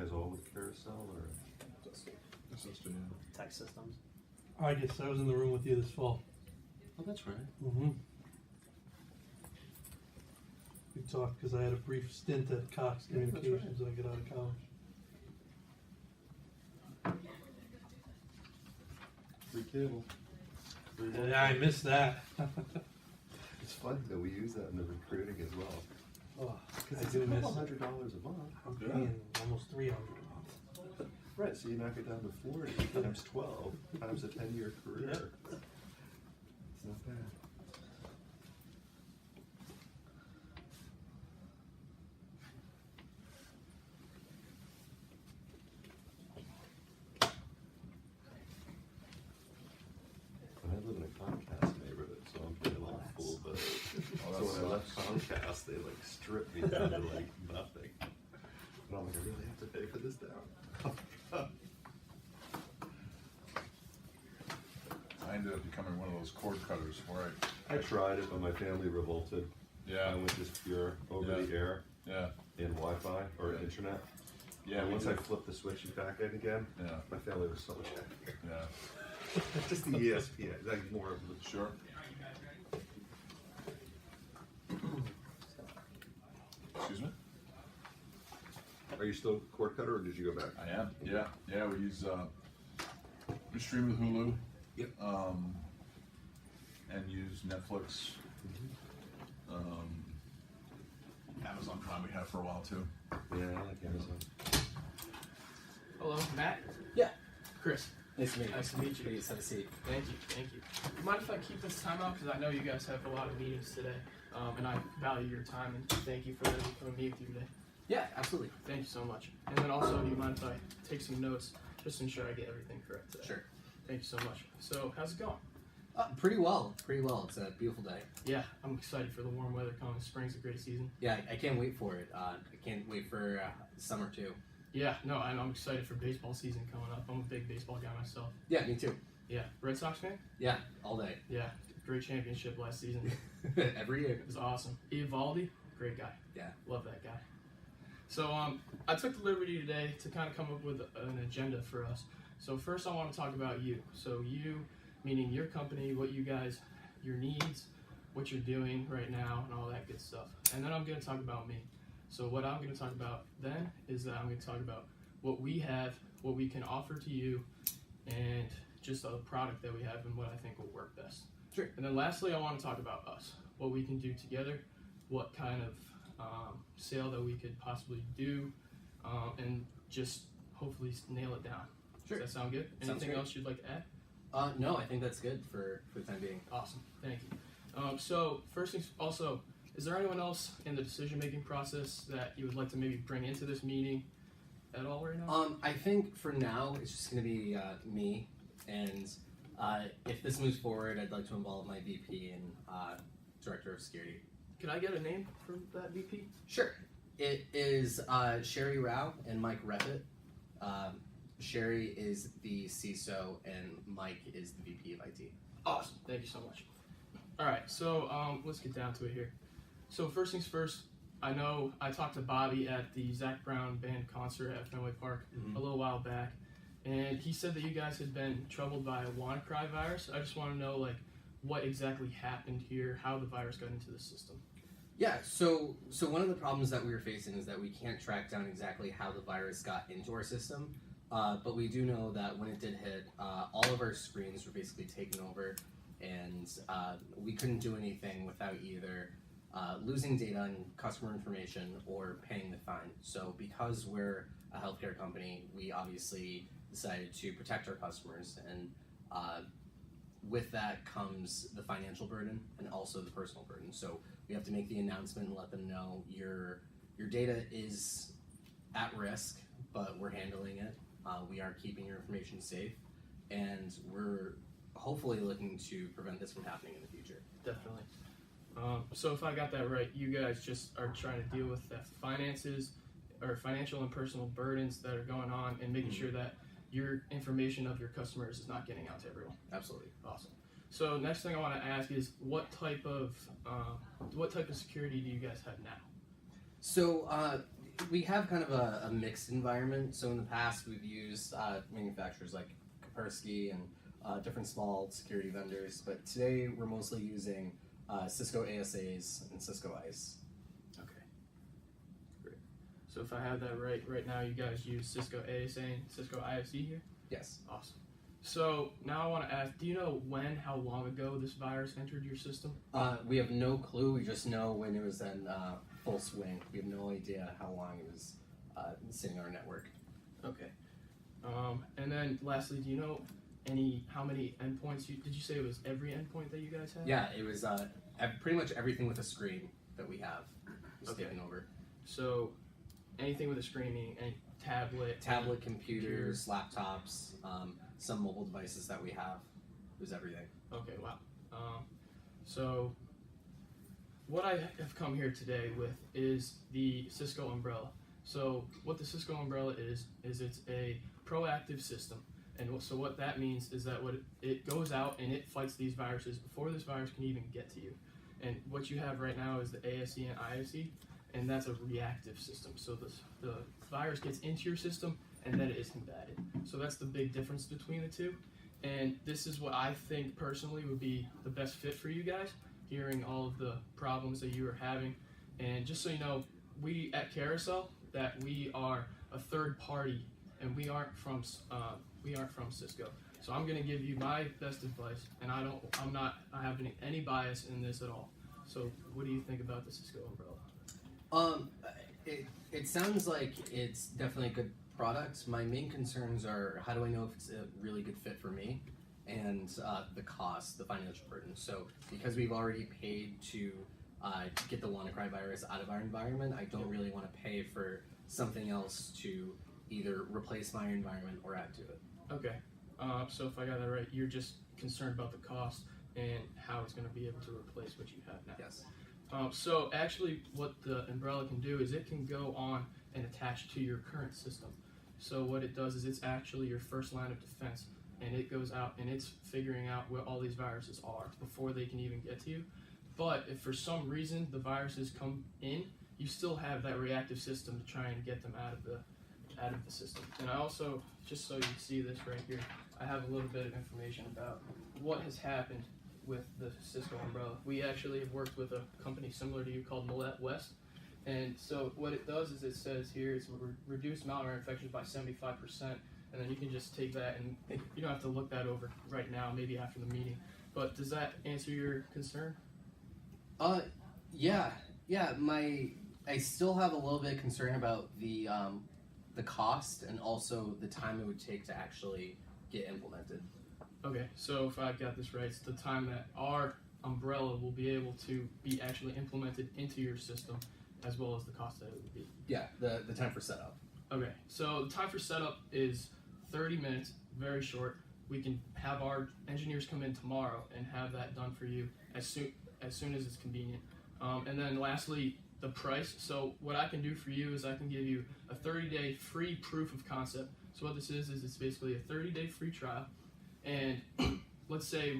guys all with Carousel or? Tech systems. I guess I was in the room with you this fall. Oh, that's right. Mm-hmm. We talked because I had a brief stint at Cox Communications when I got out of college. Free cable. Yeah, I missed that. It's funny that we use that in the recruiting as well. Oh, Because I it's do a miss couple it. $100 a month. I'm paying almost $300 a month. Right, so you knock it down to 40 times 12 times a 10-year career. Yeah. It's not bad. And I live in a Comcast neighborhood, so I'm feeling like a fool, but so when I left Comcast, they like stripped me down to like nothing. And I'm like, I really have to pay for this now. I ended up becoming one of those cord cutters where I tried it, but my family revolted. yeah, I went just pure over the air yeah, in Wi-Fi or internet. yeah, And we once did. I flipped the switch back in again, Yeah, my family was so much happier. yeah, Just the ESPN, like more of the. sure. Excuse me? Are you still cord cutter or did you go back? I am. Yeah, yeah. We use we stream with Hulu. Yep. And use Netflix. Amazon Prime we have for a while too. Yeah, I like Amazon. Hello, Matt. Yeah. Chris. Nice to meet you. Nice to meet you. Please have a seat. Thank you. Thank you. Mind if I keep this time out? Because I know you guys have a lot of meetings today, and I value your time and thank you for letting me come and meet with you today. Yeah, absolutely. Thank you so much. And then also, do you mind if I take some notes just to ensure I get everything correct today? Sure. Thank you so much. So, how's it going? Pretty well. Pretty well. It's a beautiful day. Yeah, I'm excited for the warm weather coming. Spring's a great season. Yeah, I can't wait for it. I can't wait for summer too. Yeah, no, and I'm excited for baseball season coming up. I'm a big baseball guy myself. Yeah, me too. Yeah, Red Sox fan? Yeah, all day. Yeah, great championship last season. Every year. It was awesome. Evaldi, great guy. Yeah. Love that guy. So I took the liberty today to kind of come up with an agenda for us. So first I want to talk about you. So you, meaning your company, what you guys, your needs, what you're doing right now, and all that good stuff. And then I'm going to talk about me. So what I'm going to talk about then is that I'm going to talk about what we have, what we can offer to you, and just a product that we have and what I think will work best. Sure. And then lastly, I want to talk about us, what we can do together, what kind of sale that we could possibly do, and just hopefully nail it down. Sure. Does that sound good? Sounds Anything great. else you'd like to add? No, I think that's good for the time being. Awesome. Thank you. So first things also, is there anyone else in the decision-making process that you would like to maybe bring into this meeting at all right now? I think for now it's just going to be me, and if this moves forward, I'd like to involve my VP and Director of Security. Could I get a name for that VP? Sure. It is Sherry Rao and Mike Reppett. Sherry is the CISO and Mike is the VP of IT. Awesome. Thank you so much. All right. So let's get down to it here. So first things first, I know I talked to Bobby at the Zach Brown band concert at Fenway Park a little while back, and he said that you guys had been troubled by a WannaCry virus. I just want to know what exactly happened here, how the virus got into the system. Yeah, so one of the problems that we were facing is that we can't track down exactly how the virus got into our system, but we do know that when it did hit, all of our screens were basically taken over, and we couldn't do anything without either losing data and customer information or paying the fine. So because we're a healthcare company, we obviously decided to protect our customers, and with that comes the financial burden and also the personal burden. So we have to make the announcement and let them know your data is at risk, but we're handling it. We are keeping your information safe, and we're hopefully looking to prevent this from happening in the future. Definitely. So if I got that right, you guys just are trying to deal with the finances or financial and personal burdens that are going on and making sure that your information of your customers is not getting out to everyone. Absolutely. Awesome. So next thing I want to ask is what type of security do you guys have now? So we have kind of a mixed environment. So in the past, we've used manufacturers like Kaspersky and different small security vendors, but today we're mostly using Cisco ASAs and Cisco ICE. Okay. Great. So if I have that right now you guys use Cisco ASA and Cisco IFC here? Yes. Awesome. So now I want to ask, do you know how long ago this virus entered your system? We have no clue. We just know when it was in full swing. We have no idea how long it was sitting on our network. Okay. And then lastly, do you know how many endpoints did you say it was every endpoint that you guys had? Yeah, it was pretty much everything with a screen that we have was Okay. taken over. So anything with a screen, meaning any tablet, Computers, laptops, some mobile devices that we have. It was everything. Okay, wow. So what I have come here today with is the Cisco Umbrella. So what the Cisco Umbrella is it's a proactive system. And so what that means is that it goes out and it fights these viruses before this virus can even get to you. And what you have right now is the ASE and IFC, and that's a reactive system. So the virus gets into your system and then it is combated. So that's the big difference between the two. And this is what I think personally would be the best fit for you guys, hearing all of the problems that you are having. And just so you know, we at Carousel, that we are a third party and we aren't from Cisco. So I'm gonna give you my best advice, and I have any bias in this at all. So what do you think about the Cisco Umbrella? It sounds like it's definitely a good product. My main concerns are how do I know if it's a really good fit for me, and the cost, the financial burden. So because we've already paid to get the WannaCry virus out of our environment, I don't really want to pay for something else to either replace my environment or add to it. Okay, so if I got that right, you're just concerned about the cost and how it's going to be able to replace what you have now. Yes. So actually what the Umbrella can do is it can go on and attach to your current system. So what it does is it's actually your first line of defense, and it goes out and it's figuring out where all these viruses are before they can even get to you. But if for some reason the viruses come in, you still have that reactive system to try and get them out of the system. And I also, just so you see this right here, I have a little bit of information about what has happened with the Cisco Umbrella. We actually have worked with a company similar to you called Millette West. And so what it does is it says here it's reduced malware infections by 75%. And then you can just take that, and you don't have to look that over right now, maybe after the meeting. But does that answer your concern? Yeah. I still have a little bit of concern about the cost and also the time it would take to actually get implemented. Okay, so if I got this right, it's the time that our Umbrella will be able to be actually implemented into your system, as well as the cost that it would be. Yeah, the time for setup. Okay, so the time for setup is 30 minutes, very short. We can have our engineers come in tomorrow and have that done for you as soon as it's convenient. And then lastly, the price. So what I can do for you is I can give you a 30-day free proof of concept. So what this is it's basically a 30-day free trial. And let's say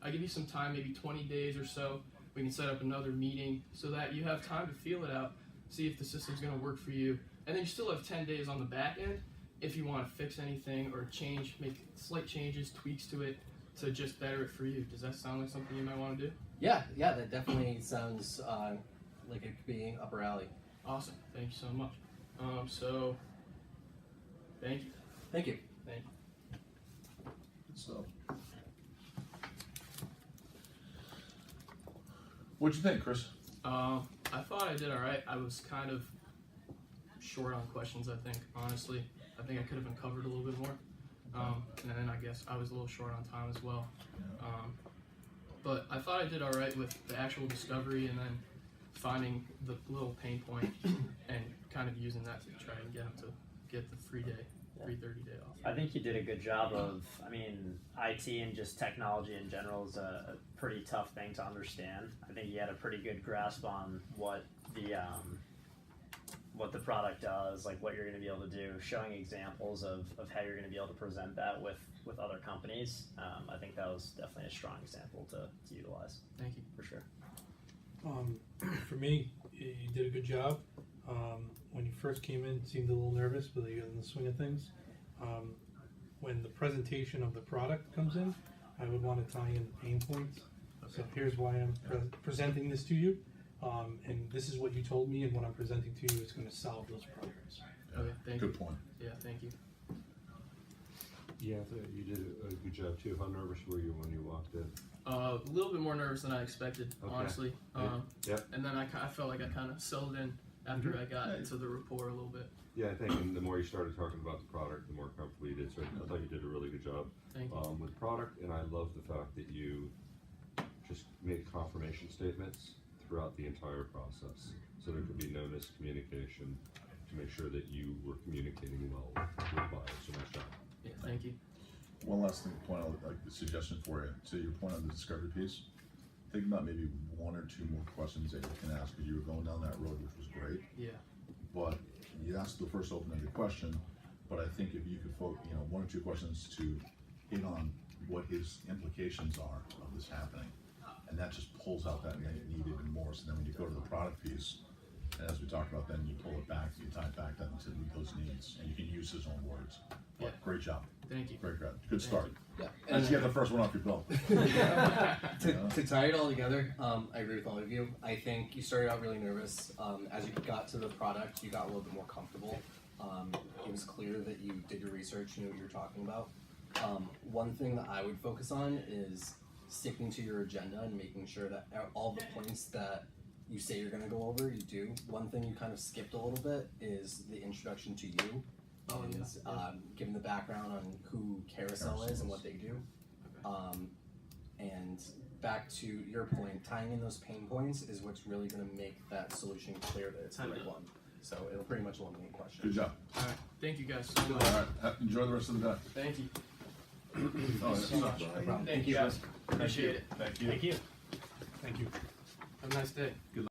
I give you some time, maybe 20 days or so. We can set up another meeting so that you have time to feel it out, see if the system's going to work for you. And then you still have 10 days on the back end if you want to fix anything or make slight changes, tweaks to it to just better it for you. Does that sound like something you might want to do? Yeah, that definitely sounds like it could be upper alley. Awesome. Thank you so much. So, thank you. Thank you. Thank you. Good stuff. What'd you think, Chris? I thought I did all right. I was kind of short on questions, I think, honestly. I think I could have been covered a little bit more. And then I guess I was a little short on time as well. But I thought I did all right with the actual discovery and then finding the little pain point and kind of using that to try and get them to get the free 30-day off. I think you did a good job of, IT and just technology in general is a pretty tough thing to understand. I think you had a pretty good grasp on what the product does, like what you're going to be able to do, showing examples of how you're going to be able to present that with other companies. I think that was definitely a strong example to utilize. Thank you. For sure. For me, you did a good job. When you first came in, seemed a little nervous, but you got in the swing of things. When the presentation of the product comes in, I would want to tie in the pain points. So here's why I'm presenting this to you, and this is what you told me, and what I'm presenting to you is going to solve those problems. Okay, thank you. Good point. Yeah, thank you. Yeah, I thought you did a good job too. How nervous were you when you walked in? A little bit more nervous than I expected, Okay. honestly. Yep. And then I felt like I kind of settled in after I got into the rapport a little bit. Yeah, I think and the more you started talking about the product, the more comfortable you did. So I thought you did a really good job Thank you. with product, and I love the fact that you just made confirmation statements throughout the entire process, so there could be no miscommunication to make sure that you were communicating well with buyers. So nice job. Yeah, thank you. One last thing, point out, like the suggestion for you, to your point on the discovery piece, think about maybe one or two more questions that you can ask, because you were going down that road, which was great, Yeah. but you asked the first open-ended question, but I think if you could one or two questions to hit on what his implications are of this happening, and that just pulls out that need even more, so then when you go to the product piece, and as we talked about, then you pull it back, you tie it back down to those needs, and you can use his own words. But Yeah. great job, Thank you. great, good start. Yeah. Let's get the first one off your belt. To tie it all together, I agree with all of you. I think you started out really nervous. As you got to the product, you got a little bit more comfortable. It was clear that you did your research, knew what you were talking about. One thing that I would focus on is sticking to your agenda and making sure that all the points that you say you're going to go over, you do. One thing you kind of skipped a little bit is the introduction to you. Oh, and, yeah. Giving the background on who Carousel is and what they do. And back to your point, tying in those pain points is what's really going to make that solution clear that it's the right one. So it'll pretty much eliminate questions. Good job. All right. Thank you guys so much. All right, enjoy the rest of the day. Thank you. Oh, so much. No problem. Thank you guys. Appreciate it. Thank you. Thank you. Thank you. Have a nice day.